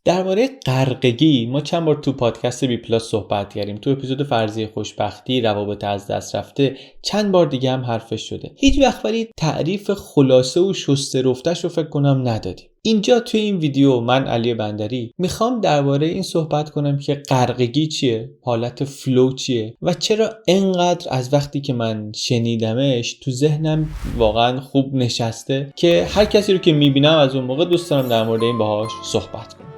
درباره غرقگی ما چند بار تو پادکست بی پلاس صحبت کردیم. تو اپیزود فرضیه خوشبختی، روابط از دست رفته، چند بار دیگه هم حرفش شده. هیچ وقت ولی تعریف خلاصه و شسته رفته‌شو فکر کنم ندادیم. اینجا توی این ویدیو من علی بندری میخوام درباره این صحبت کنم که غرقگی چیه، حالت فلو چیه و چرا انقدر از وقتی که من شنیدمش تو ذهنم واقعا خوب نشسته که هر کسی رو که میبینم از اون موقع دوست دارم در مورد این باهاش صحبت کنم.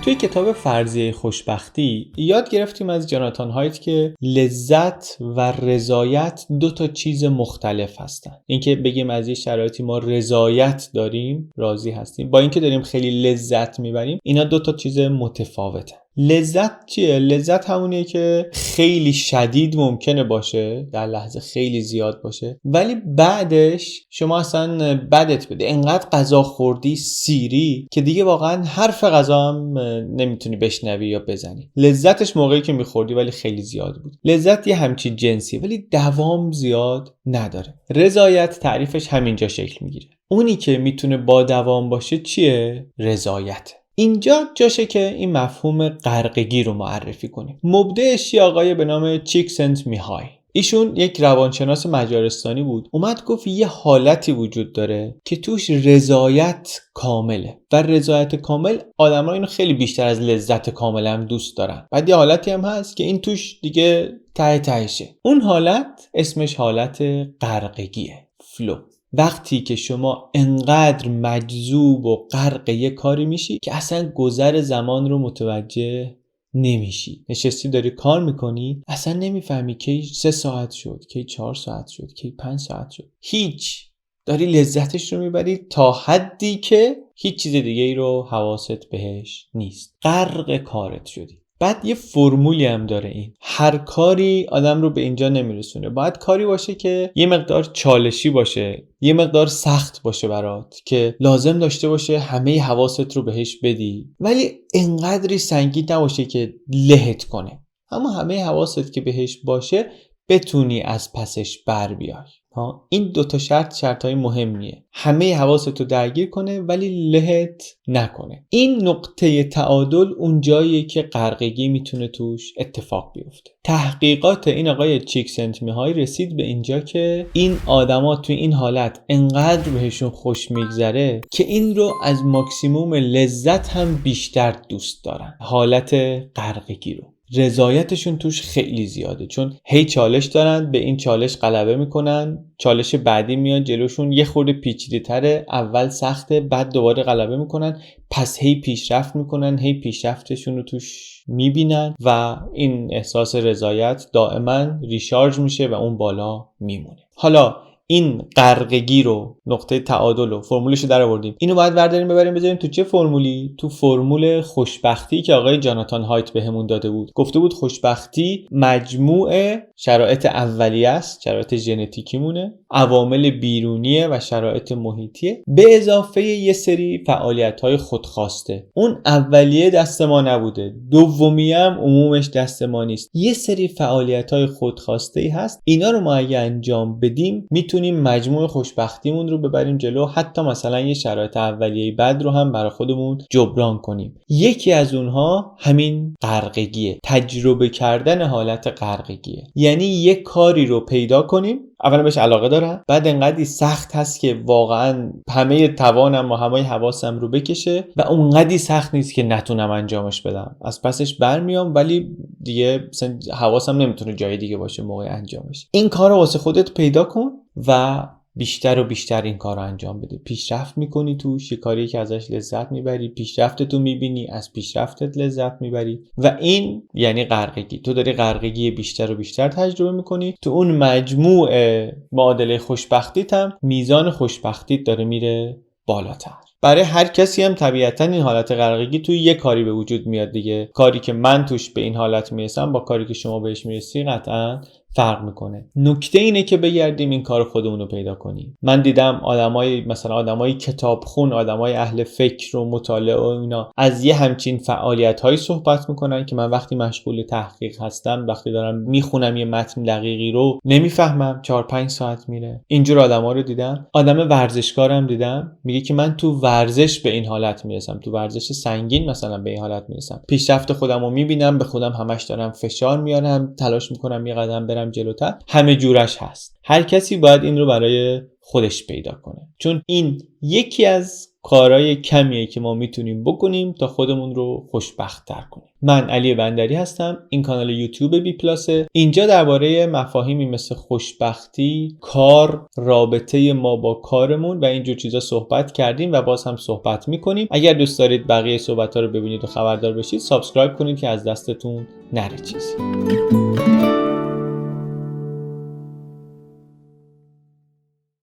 توی کتاب فرضیه خوشبختی یاد گرفتیم از جاناتان هایت که لذت و رضایت دو تا چیز مختلف هستن. اینکه بگیم از یه شرایطی ما رضایت داریم، راضی هستیم، با اینکه داریم خیلی لذت میبریم، اینا دو تا چیز متفاوتن. لذت چیه؟ لذت همونیه که خیلی شدید ممکنه باشه، در لحظه خیلی زیاد باشه، ولی بعدش شما اصلا بدت بده، انقدر غذا خوردی سیری که دیگه واقعا حرف غذا هم نمیتونی بشنوی یا بزنی. لذتش موقعی که میخوردی ولی خیلی زیاد بود. لذت یه همچی جنسی ولی دوام زیاد نداره. رضایت تعریفش همینجا شکل میگیره. اونی که میتونه با دوام باشه چیه؟ رضایت. اینجا جاشه که این مفهوم غرقگی رو معرفی کنیم. مبدعش یه آقای به نام چیکسنتمیهای. ایشون یک روانشناس مجارستانی بود. اومد گفت یه حالتی وجود داره که توش رضایت کامله و رضایت کامل آدم‌ها اینو خیلی بیشتر از لذت کامل هم دوست دارن. بعد یه حالتی هم هست که این توش دیگه ته تهشه. اون حالت اسمش حالت غرقگیه، فلو. وقتی که شما انقدر مجذوب و غرق یه کاری میشی که اصلا گذر زمان رو متوجه نمیشی. نشستی داری کار میکنی، اصلا نمیفهمی کی 3 ساعت شد، کی 4 ساعت شد، کی 5 ساعت شد. هیچ. داری لذتش رو میبری تا حدی که هیچ چیز دیگه ای رو حواست بهش نیست. غرق کارت شدی. بعد یه فرمولی هم داره این. هر کاری آدم رو به اینجا نمیرسونه. باید کاری باشه که یه مقدار چالشی باشه، یه مقدار سخت باشه برات، که لازم داشته باشه همه حواست رو بهش بدی، ولی انقدری سنگین نباشه که لهت کنه. اما همه حواست که بهش باشه بتونی از پسش بر بیای. این دوتا شرطهای مهمیه. همه حواستو درگیر کنه ولی لهت نکنه. این نقطه تعادل اون جاییه که غرقگی میتونه توش اتفاق بیفته. تحقیقات این آقای چیکسنتمیهای رسید به اینجا که این آدما توی این حالت انقدر بهشون خوش میگذره که این رو از ماکسیموم لذت هم بیشتر دوست دارن. حالت غرقگی رو رضایتشون توش خیلی زیاده، چون هی چالش دارن، به این چالش غلبه میکنن، چالش بعدی میاد جلوشون یه خورده پیچیده‌تره، اول سخته، بعد دوباره غلبه میکنن، پس هی پیشرفت میکنن، هی پیشرفتشون رو توش میبینن و این احساس رضایت دائما ریشارژ میشه و اون بالا میمونه. حالا این غرقگی رو، نقطه تعادل رو، فرمولش رو در آوردیم. اینو باید برداریم ببریم بذاریم تو چه فرمولی؟ تو فرمول خوشبختی که آقای جاناتان هایت بهمون داده بود. گفته بود خوشبختی مجموعه شرایط اولیه است، شرایط ژنتیکیمونه، عوامل بیرونیه و شرایط محیطیه، به اضافه یه سری فعالیت‌های خودخواسته. اون اولیه دست ما نبوده، دومیه هم عمومش دست ما نیست. یه سری فعالیت‌های خودخواسته‌ای هست. اینا رو ما اگه انجام بدیم میتونیم مجموع خوشبختیمون رو ببریم جلو، حتی مثلا یه شرایط اولیه بد رو هم برای خودمون جبران کنیم. یکی از اونها همین غرقگیه، تجربه کردن حالت غرقگیه. یعنی یه کاری رو پیدا کنیم، اولا بهش علاقه دارم، بعد انقدری سخت هست که واقعا همه توانم و همه حواسم رو بکشه و اونقدی سخت نیست که نتونم انجامش بدم. از پسش برمیام ولی دیگه حواسم نمیتونه جای دیگه باشه موقع انجامش. این کار رو واسه خودت پیدا کن و بیشتر و بیشتر این کار رو انجام بده. پیشرفت میکنی توش، یه کاری که ازش لذت میبری، پیشرفتتو میبینی، از پیشرفتت لذت میبری و این یعنی غرقگی. تو داری غرقگی بیشتر و بیشتر تجربه میکنی، تو اون مجموع معادله خوشبختیت هم میزان خوشبختیت داره میره بالاتر. برای هر کسی هم طبیعتاً این حالت غرقگی توی یه کاری به وجود میاد دیگه. کاری که من توش به این حالت میرسم با کاری که شما بهش میرسی قطعاً فرق میکنه. نکته اینه که بگردیم این کار خودمون رو پیدا کنیم. من دیدم آدمای کتابخون، آدمای اهل فکر و مطالعه و اینا از یه همچین فعالیت‌هایی صحبت میکنن که من وقتی مشغول تحقیق هستم، وقتی دارم میخونم یه متن دقیقی رو نمیفهمم، 4-5 ساعت میره. اینجور آدما رو دیدم. آدم ورزشکارم دیدم میگه که من تو ورزش به این حالت میرسم، تو ورزش سنگین مثلا به این حالت میرسم. پیشرفت خودم رو میبینم، به خودم همش دارم فشار میارم، تلاش میکنم یه قدم برم جلوتر. همه جورش هست. هر کسی باید این رو برای خودش پیدا کنه، چون این یکی از کارهای کمیه که ما میتونیم بکنیم تا خودمون رو خوشبخت‌تر کنیم. من علی بندری هستم. این کانال یوتیوب بی پلاسه. اینجا درباره مفاهیمی مثل خوشبختی، کار، رابطه ما با کارمون و اینجور چیزا صحبت کردیم و باز هم صحبت میکنیم. اگر دوست دارید بقیه صحبت‌ها رو ببینید و خبردار بشید، سابسکرایب کنید که از دستتون نره چیزی.